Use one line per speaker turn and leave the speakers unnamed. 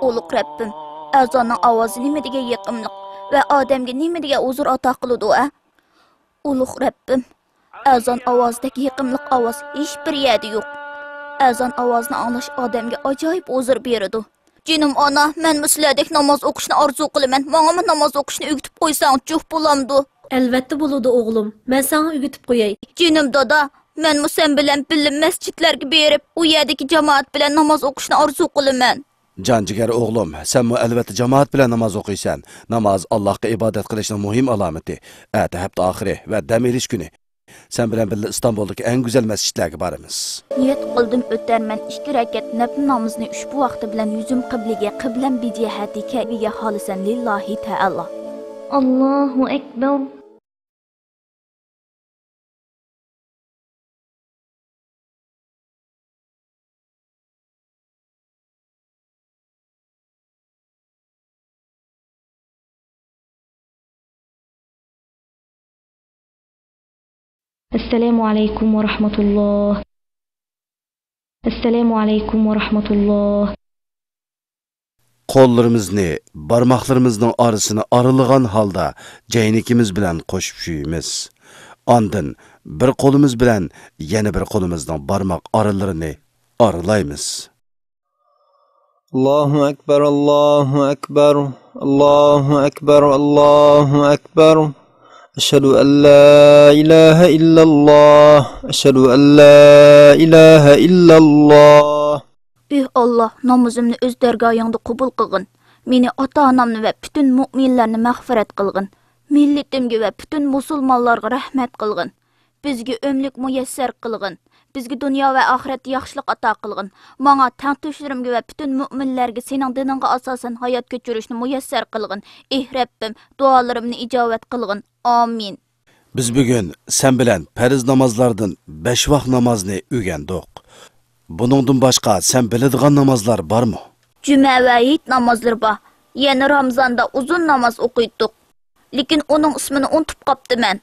Uluq Rabbim, azanın ovozi nimaga yaqimliq va odamga nimaga huzur ato qiladi a? Uluq Rabbim, azan ovozidagi yaqimliq ovoz hech bir yerda yo'q. Azan ovozini anglash odamga ajoyib huzur beradi. Jinim ona, men sizlardek namoz o'qishni orzu qilaman. Menga namoz o'qishni o'rgatib qo'ysang, juh bo'lamdi.
Albatta bo'ladi o'g'lim. Men senga o'rgatib qo'yay.
Jinim dada, men sen bilan birga masjidlarga berib, u yerdagi jamoat bilan namoz o'qishni orzu qilaman.
Canjigar o'g'lim, sen mu albatta jamoat bilan namoz o'qiysan. Namoz Allohga ibodat qilishning muhim alomati. Ata hafta oxiri va dam olish kuni. Sen bilan birga Istanbuldagi eng go'zal masjidlarga boramiz.
Niyat qildim o'tarman 2 rakat nafl namozni ushbu vaqti bilan yuzim qibliga, qiblam bijihati Ka'baga xolisan lillahi ta'ala.
Allohu akbar. Assalomu alaykum va rahmatulloh. Assalomu alaykum va rahmatulloh.
Qo'llarimizni, barmoqlarimizning orasini aralagan holda jaynikimiz bilan qo'shib shuyimiz. Ondan bir qo'limiz bilan yana bir qo'limizning barmoq oralarini aralaymiz.
Allohu akbar, Allohu akbar, Allohu akbar, Allohu akbar. أشهد أن لا إله إلا الله أشهد أن لا إله إلا الله.
Allah, namazımni öz dergahında qabul qılğın. Meni ata-anamni ve bütün müminlarni mağfiret qılğın. Milletimge ve bütün musulmonlarga rahmet qılğın. Bizge ömlük müyesser qılğın. Bizge dünya ve ahiret yaxşılık ata qılğın. Mağa tantuşlarımge ve bütün müminlerge senin diningga asasen hayat keçirishni müyesser qılğın. Rabbim, dualarımni icabet qılğın. Amin.
Biz bugün sen bilen periz namazlardan 5 vaqt namozni o'rgandik. Buningdan boshqa sen biladigan namozlar bormi?
Cuma va Eid namozlari bor. Yana Ramazonda uzun namoz o'qiydik. Lekin uning ismini unutib qoptiman.